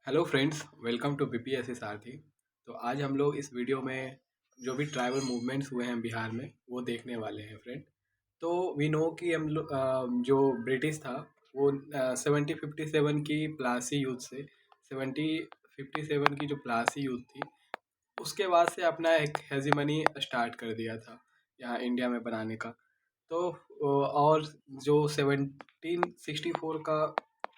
Hello friends, welcome to BPSC Sarathi. तो आज हम लोग इस वीडियो में जो भी ट्राइबल मूवमेंट्स हुए हैं बिहार में वो देखने वाले हैं फ्रेंड। तो वी नो कि हम लोग जो ब्रिटिश था वो 1757 की प्लासी युद्ध से 1757 की जो प्लासी युद्ध थी उसके बाद से अपना एक हेजीमनी स्टार्ट कर दिया था यहाँ इंडिया में बनाने का। तो और जो 1764 का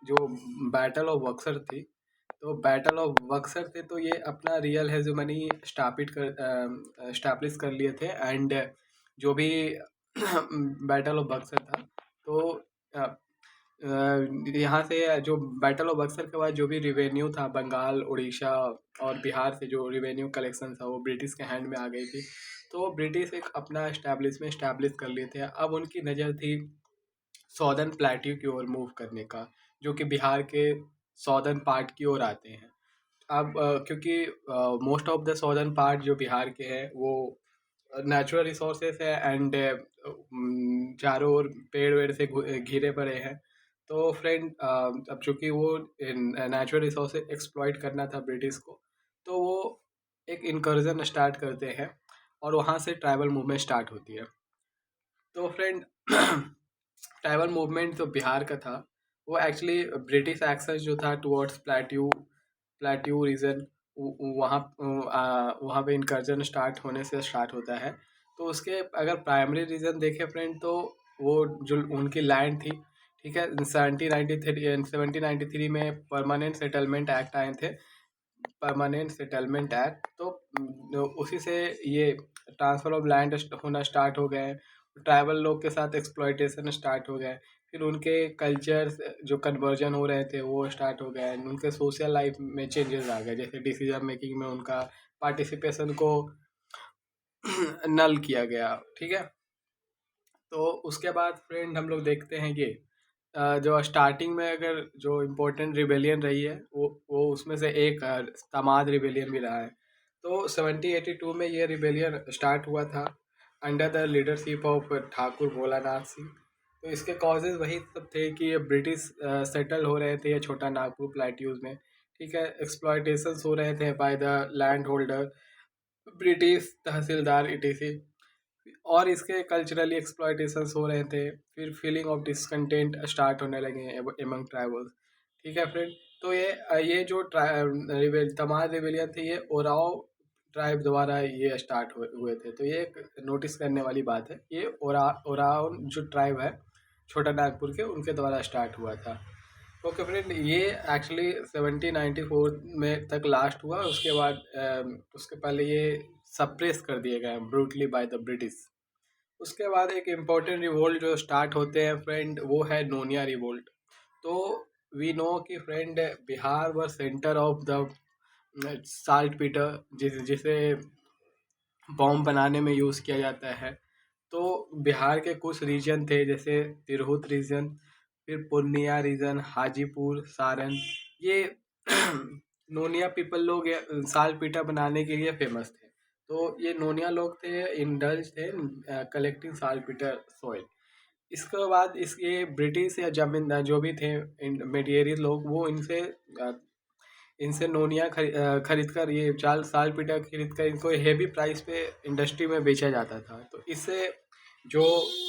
जो बैटल ऑफ बक्सर थी, तो बैटल ऑफ बक्सर थे तो ये अपना रियल हेजुमनी स्टैब्लिश कर लिए थे। एंड जो भी बैटल ऑफ बक्सर था तो अ, यहाँ से जो बैटल ऑफ बक्सर के बाद जो भी रिवेन्यू था बंगाल, उड़ीसा और बिहार से जो रिवेन्यू कलेक्शन था वो ब्रिटिश के हैंड में आ गई थी। तो ब्रिटिश एक अपना स्टैब्लिश कर लिए थे। अब उनकी नज़र थी सॉदर्न प्लेट्यू की ओर मूव करने का, जो कि बिहार के सॉदर्न पार्ट की ओर आते हैं। अब क्योंकि most of the southern part जो बिहार के हैं वो नेचुरल रिसोर्सेस है एंड चारों ओर पेड़ वेड़ से घिरे पड़े हैं। तो फ्रेंड अब चूंकि वो नेचुरल रिसोर्सेज एक्सप्लॉइट करना था ब्रिटिश को, तो वो एक इनकर्जन स्टार्ट करते हैं और वहाँ से ट्राइबल मूवमेंट स्टार्ट होती है। तो फ्रेंड ट्राइबल मूवमेंट जो बिहार का था वो एक्चुअली ब्रिटिश एक्सेस जो था टुवर्ड्स प्लेट्यू रीजन, वहाँ वहाँ पे इनकर्जन स्टार्ट होने से स्टार्ट होता है। तो उसके अगर प्राइमरी रीज़न देखें फ्रेंड, तो वो जो उनकी लैंड थी, ठीक है, 1793 में परमानेंट सेटलमेंट एक्ट आए थे, परमानेंट सेटलमेंट एक्ट। तो उसी से ये ट्रांसफ़र ऑफ लैंड होना स्टार्ट हो गए, ट्राइबल लोग के साथ एक्सप्लॉयटेशन स्टार्ट हो गए। फिर उनके कल्चर्स जो कन्वर्जन हो रहे थे वो स्टार्ट हो गए, उनके सोशल लाइफ में चेंजेस आ गए, जैसे डिसीजन मेकिंग में उनका पार्टिसिपेशन को नल किया गया, ठीक है। तो उसके बाद फ्रेंड हम लोग देखते हैं ये जो स्टार्टिंग में अगर जो इम्पोर्टेंट रिबेलियन रही है वो उसमें से एक तमाद रिबेलियन भी रहा है। तो 1782 में ये रिबेलियन स्टार्ट हुआ था under the leadership of Thakur Bholanath Singh. तो इसके कॉजेज वही सब थे कि ये ब्रिटिश सेटल हो रहे थे ये छोटा नागपुर प्लेट्यूज में, ठीक है, एक्सप्लॉयटेशंस हो रहे थे by the land holder, British tehsildar etc., और इसके कल्चरली एक्सप्लॉयटेशंस हो रहे थे। फिर फीलिंग ऑफ डिसकंटेंट स्टार्ट होने लगे एमंग ट्राइबल्स, ठीक है फ्रेंड। तो ये जो तमाम रिबेलियन थे ये ओराव ट्राइब द्वारा ये स्टार्ट हुए थे। तो ये एक नोटिस करने वाली बात है, ये ओराव जो ट्राइब है छोटा नागपुर के, उनके द्वारा स्टार्ट हुआ था। ओके फ्रेंड, ये एक्चुअली 1794 में तक लास्ट हुआ। उसके बाद उसके पहले ये सप्रेस कर दिए गए ब्रूटली बाय द ब्रिटिश। उसके बाद एक इम्पोर्टेंट रिवोल्ट जो स्टार्ट होते हैं फ्रेंड वो है नोनिया रिवोल्ट। तो वी नो कि फ्रेंड बिहार व centre of the salt Peter, जिसे बॉम्ब बनाने में यूज़ किया जाता है। तो बिहार के कुछ रीजन थे जैसे तिरहुत रीजन, फिर पूर्णिया रीजन, हाजीपुर, सारण, ये नोनिया पीपल लोग साल पीटा बनाने के लिए फेमस थे। तो ये नोनिया लोग थे, इंडल्ज थे कलेक्टिंग साल पीटर सॉइल। इसके बाद इसके ब्रिटिश या जमींदार जो भी थे मेडिएरी लोग, वो इनसे नोनिया खरीद कर ये चाल साल पीटा खरीद कर इनको हेवी प्राइस पे इंडस्ट्री में बेचा जाता था। तो इससे जो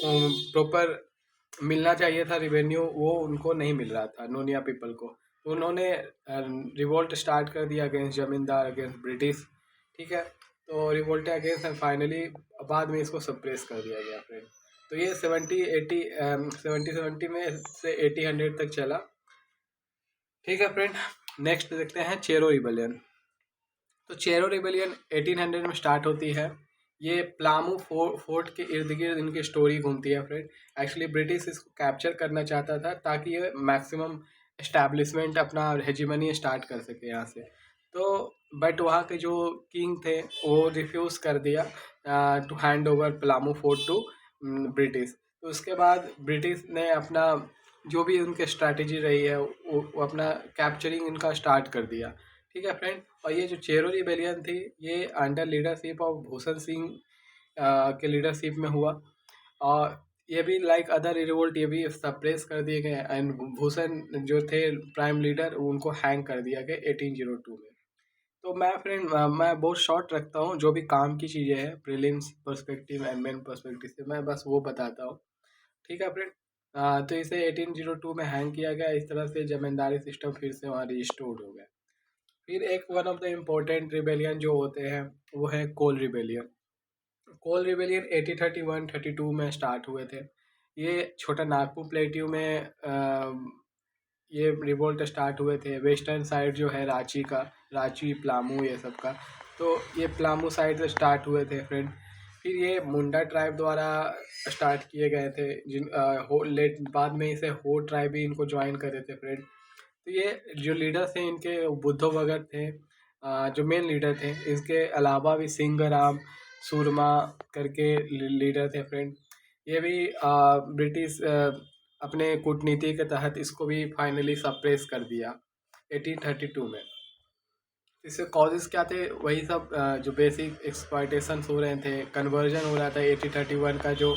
प्रॉपर मिलना चाहिए था रिवेन्यू वो उनको नहीं मिल रहा था नोनिया पीपल को। तो उन्होंने रिवोल्ट स्टार्ट कर दिया अगेंस्ट जमींदार, अगेंस्ट ब्रिटिश, ठीक है। तो रिवोल्ट अगेंस्ट एंड फाइनली बाद में इसको सप्रेस कर दिया गया फ्रेंड। तो ये 70 में से 80 तक चला, ठीक है फ्रेंड। नेक्स्ट देखते हैं चेरो रिबेलियन। तो चेरो रिबेलियन 1800 में स्टार्ट होती है। ये प्लामू फोर्ट के इर्द गिर्द इनकी स्टोरी घूमती है फ्रेंड। एक्चुअली ब्रिटिश इसको कैप्चर करना चाहता था ताकि ये मैक्सिमम एस्टैब्लिशमेंट अपना हेजिमनी स्टार्ट कर सके यहाँ से। तो बट वहाँ के जो किंग थे वो रिफ्यूज़ कर दिया to hand over Palamu fort to British. तो उसके बाद ब्रिटिश ने अपना जो भी उनके स्ट्रैटेजी रही है वो अपना कैप्चरिंग इनका स्टार्ट कर दिया, ठीक है फ्रेंड। और ये जो चेरो रिबेलियन थी ये under leadership of Bhushan Singh के लीडरशिप में हुआ। और ये भी लाइक अदर रिवोल्ट ये भी सप्रेस कर दिए गए एंड भूषण जो थे प्राइम लीडर उनको हैंग कर दिया गया 1802 में। तो मैं फ्रेंड मैं बहुत शॉर्ट रखता हूँ, जो भी काम की चीज़ें हैं prelims perspective and main perspective से मैं बस वो बताता हूँ। ठीक है फ्रेंड। तो इसे 1802 में हैंग किया गया, इस तरह से जमींदारी सिस्टम फिर से वहाँ रिस्टोर्ड हो गया। फिर एक one of the important rebellion जो होते हैं वो है कोल रिबेलियन। कोल रिबेलियन 1831-32 में स्टार्ट हुए थे। ये छोटा नागपुर प्लेट्यू में ये रिवोल्ट स्टार्ट हुए थे। वेस्टर्न साइड जो है रांची का, रांची प्लामू ये सब का, तो ये प्लामू साइड से स्टार्ट हुए थे फ्रेंड। फिर ये मुंडा ट्राइब द्वारा स्टार्ट किए गए थे, जिन हो लेट बाद में इसे हो ट्राइब भी इनको ज्वाइन करे थे फ्रेंड। तो ये जो लीडर थे इनके बुद्धो भगत थे, जो मेन लीडर थे। इसके अलावा भी सिंघराम सुरमा करके लीडर थे फ्रेंड। ये भी ब्रिटिश अपने कूटनीति के तहत इसको भी फाइनली सप्रेस कर दिया 1832 में। इसके कॉजेज़ क्या थे, वही सब जो बेसिक एक्सप्लॉयटेशंस हो रहे थे, कन्वर्जन हो रहा था। 1831 का जो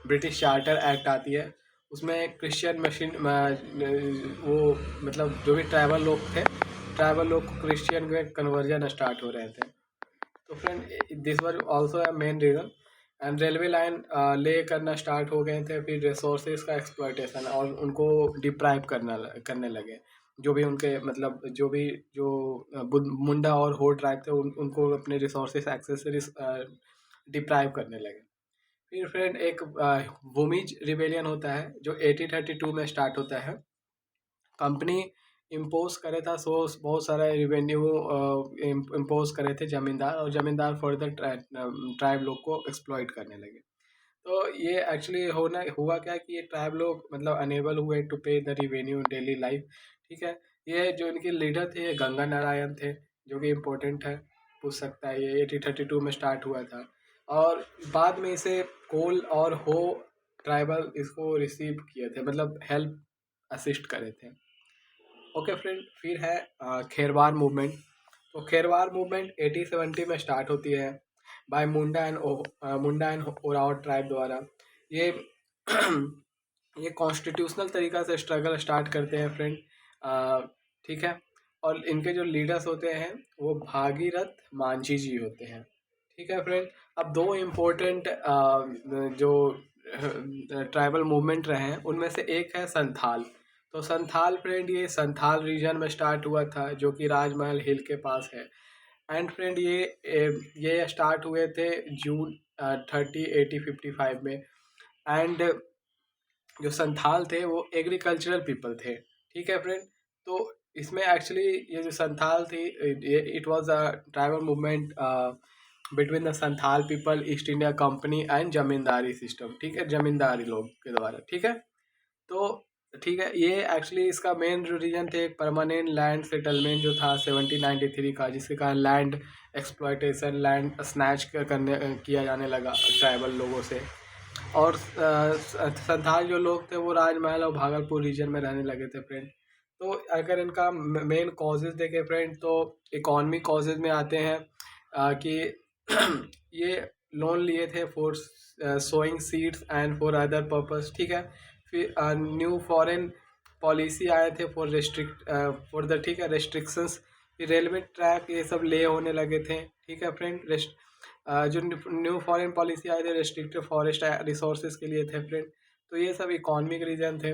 ब्रिटिश चार्टर एक्ट आती है उसमें क्रिश्चियन मशीन वो मतलब जो भी ट्राइबल लोग थे, ट्राइबल लोग को क्रिश्चियन में कन्वर्जन स्टार्ट हो रहे थे। तो friend this was also a main reason. And railway line ले करना स्टार्ट हो गए थे। फिर रिसोर्सेज का एक्सप्लॉयटेशन और उनको डिप्राइव करने लगे। जो भी उनके मतलब जो भी जो मुंडा और हो ट्राइब थे उनको अपने रिसोर्सेज एक्सेसरीज डिप्राइव करने लगे। फिर फ्रेंड एक वुमिज रिबेलियन होता है जो 1832 में स्टार्ट होता है। कंपनी इम्पोज करे था, सो बहुत सारा रिवेन्यू इम्पोज करे थे जमींदार, और जमींदार फर्दर ट्राइब लोग को एक्सप्लॉइट करने लगे। तो ये एक्चुअली होना हुआ क्या कि ये ट्राइब लोग मतलब अनेबल हुए टू पे द रिवेन्यू डेली लाइफ। ठीक है। ये जो इनके लीडर थे ये गंगा नारायण थे, जो कि इम्पोर्टेंट है, पूछ सकता है। ये 1832 में स्टार्ट हुआ था और बाद में इसे कोल और हो ट्राइबल इसको रिसीव किए थे, मतलब हेल्प असिस्ट करे थे। Okay friend. फिर है खेरवार मूवमेंट। तो खेरवार मूवमेंट 1870 में स्टार्ट होती है bye Munda and Oraon tribe द्वारा। ये ये कॉन्स्टिट्यूशनल तरीका से स्ट्रगल स्टार्ट करते हैं फ्रेंड। ठीक है। और इनके जो लीडर्स होते हैं वो भागीरथ मांझी जी होते हैं। ठीक है फ्रेंड। अब दो इम्पोर्टेंट जो ट्राइबल मूवमेंट रहे हैं उनमें से एक है संथाल। तो संथाल फ्रेंड ये संथाल रीजन में स्टार्ट हुआ था, जो कि राजमहल हिल के पास है। एंड फ्रेंड ये स्टार्ट हुए थे जून 30 80 55 में। एंड जो संथाल थे वो एग्रीकल्चरल पीपल थे। ठीक है फ्रेंड। तो इसमें एक्चुअली ये जो संथाल थी, it was a tribal movement between the Santhal people, east India company and zamindari system. ठीक है, जमींदारी लोग के द्वारा। ठीक है। तो ठीक है, ये एक्चुअली इसका मेन जो रीजन थे परमानेंट लैंड सेटलमेंट जो था 1793 का, जिसके कारण लैंड एक्सप्लॉयटेशन, लैंड स्नैच करने किया जाने लगा ट्राइबल लोगों से। और संथाल जो लोग थे वो राजमहल और भागलपुर रीजन में रहने लगे थे फ्रेंड। तो अगर इनका मेन कॉजेज देखें फ्रेंड तो इकॉनमी कॉजेज में आते हैं कि ये लोन लिए थे for sowing seeds and for other purpose. ठीक है। फिर न्यू फॉरेन पॉलिसी आए थे फॉर फॉर द ठीक है रेस्ट्रिक्शंस। फिर रेलवे ट्रैक ये सब ले होने लगे थे। ठीक है फ्रेंड। जो न्यू फॉरेन पॉलिसी आए थे रेस्ट्रिक्टेड फॉरेस्ट रिसोर्सेज के लिए थे फ्रेंड। तो ये सब इकोनॉमिक रीजन थे।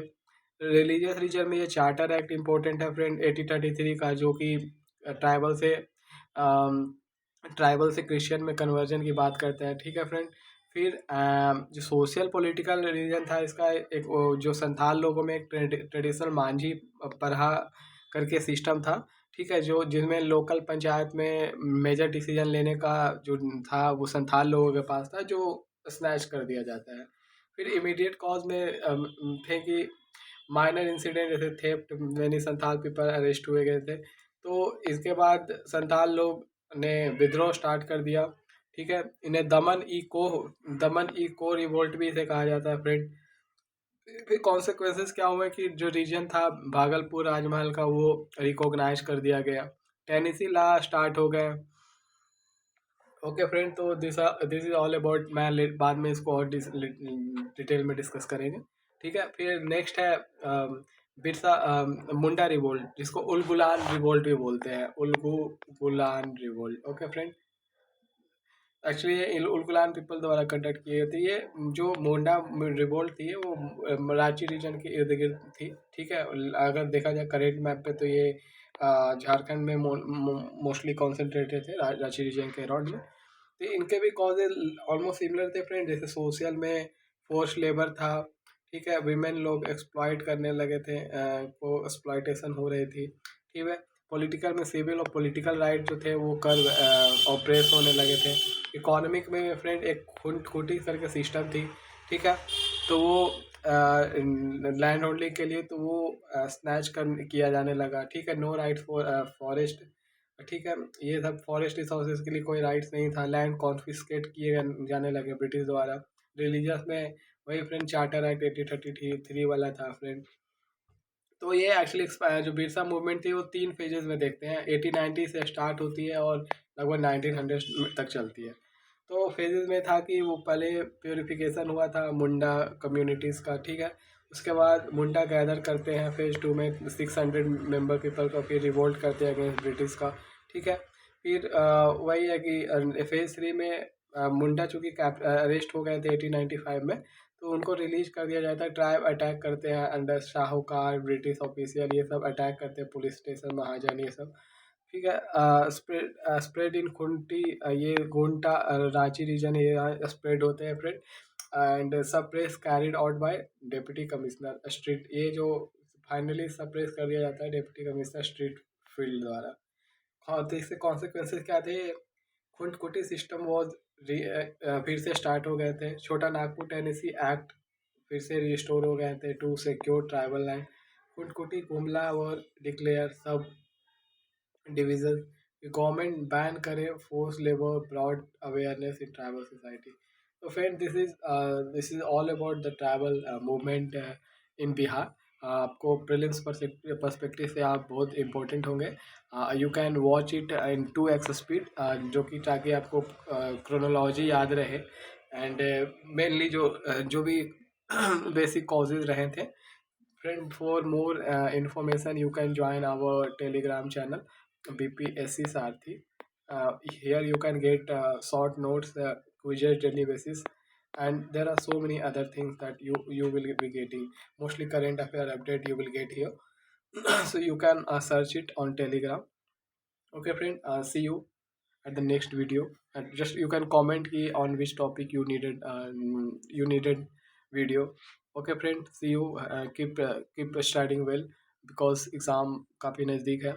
रिलीजियस रीजन में ये चार्टर एक्ट इम्पोर्टेंट है फ्रेंड 1833 का, जो कि ट्राइबल से क्रिश्चियन में कन्वर्जन की बात करता है। ठीक है फ्रेंड। फिर जो सोशल पॉलिटिकल रीजन था इसका, एक जो संथाल लोगों में एक ट्रेडिशनल मांझी परहा करके सिस्टम था। ठीक है। जो जिसमें लोकल पंचायत में मेजर डिसीजन लेने का जो था वो संथाल लोगों के पास था, जो स्नैच कर दिया जाता है। फिर इमीडिएट कॉज में थे कि माइनर इंसिडेंट जैसे theft, many Santhal people arrest हुए गए थे। तो इसके बाद संथाल लोग ने विद्रोह स्टार्ट कर दिया। ठीक है। इन्हें दमन ई को रिवोल्ट भी इसे कहा जाता है फ्रेंड। फिर कॉन्सिक्वेंसेस क्या हुए कि जो रीजन था भागलपुर राजमहल का वो रिकॉग्नाइज कर दिया गया। टेनेसी लॉ स्टार्ट हो गए। ओके फ्रेंड, तो दिस इज ऑल अबाउट, मैं बाद में इसको और डिटेल में डिस्कस करेंगे। ठीक है, फिर नेक्स्ट है बिरसा मुंडा रिवोल्ट, जिसको उलगुलान रिवोल्ट भी बोलते हैं, उलगु गुलान रिवोल्ट। ओके फ्रेंड, एक्चुअली ये उलगुलान पीपल द्वारा कंडक्ट की गई थी। ये जो मोंडा रिवोल्ट थी वो रांची रीजन के इर्द गिर्द थी। ठीक है, अगर देखा जाए करेंट मैप पे तो ये झारखंड में मोस्टली कॉन्सेंट्रेटेड थे, रांची रीजन के अराउंड में। तो इनके भी कॉजेज ऑलमोस्ट सिमिलर थे फ्रेंड, जैसे सोशल में फोर्स लेबर था। ठीक है, विमेन लोग एक्सप्लॉइट करने लगे थे, को एक्सप्लॉइटेशन हो रही थी। ठीक है, पॉलिटिकल में सिविल और पॉलिटिकल राइट जो थे वो कर ऑप्रेस होने लगे थे। इकोनॉमिक में फ्रेंड एक खूंटी करके सिस्टम थी। ठीक है, तो वो लैंड होल्डिंग के लिए तो वो स्नैच कर किया जाने लगा। ठीक है, नो राइट फॉर फॉरेस्ट। ठीक है, ये सब फॉरेस्ट रिसोर्सेज के लिए कोई राइट्स नहीं था। लैंड कॉन्फिस्केट किए जाने लगे ब्रिटिश द्वारा। रिलीजियस में वही फ्रेंड चार्टर एक्ट 1833 वाला था फ्रेंड। तो ये एक्चुअली जो बिरसा मूवमेंट थी वो 3 फेजेस में देखते हैं। 1890 से स्टार्ट होती है और लगभग 1900 तक चलती है। तो फेजेस में था कि वो पहले प्योरिफिकेशन हुआ था मुंडा कम्युनिटीज़ का। ठीक है, उसके बाद मुंडा गैदर करते हैं फेज 2 में 600 मेंबर पीपल का, फिर रिवोल्ट करते हैं अगेंस्ट ब्रिटिश का। ठीक है, फिर वही है कि फेज 3 में मुंडा चूँकि अरेस्ट हो गए थे 1895 में, तो उनको रिलीज कर दिया जाता है। ट्राइब अटैक करते हैं अंडर शाहूकार, ब्रिटिश ऑफिशियल, ये सब अटैक करते हैं, पुलिस स्टेशन, महाजन, ये सब। ठीक है, स्प्रेड इन खुंटी, ये गोंटा रांची रीजन ये स्प्रेड होते हैं friend. And suppress carried out by deputy commissioner street, ये जो फाइनली सप्रेस कर दिया जाता है डिप्टी कमिश्नर स्ट्रीट फील्ड द्वारा। हाँ, तो इससे कॉन्सिक्वेंसेस क्या थे? खुंटकुटी सिस्टम वॉज फिर से स्टार्ट हो गए थे। छोटा नागपुर टेनेसी एक्ट फिर से रिस्टोर हो गए थे to secure tribal land. Khuntkatti Gumla और declare sub division. Government ban करे force labour, broad awareness in tribal society. तो friend, this is all about the tribal movement in Bihar. आपको प्रीलिम्स पर्सपेक्टिव से आप बहुत इंपॉर्टेंट होंगे। You can watch it in 2x speed, जो कि ताकि आपको क्रोनोलॉजी याद रहे। एंड मेनली जो भी बेसिक कॉजेज रहे थे friend. For more information you can join our telegram channel BPSC Sarthi. Here you can get short notes, quizzes daily basis, and there are so many other things that you will be getting. Mostly current affair update you will get here. So you can search it on telegram. Okay friend, see you at the next video. And just you can comment ki on which topic you needed video. Okay friend, see you, keep studying well because exam काफ़ी नज़दीक है।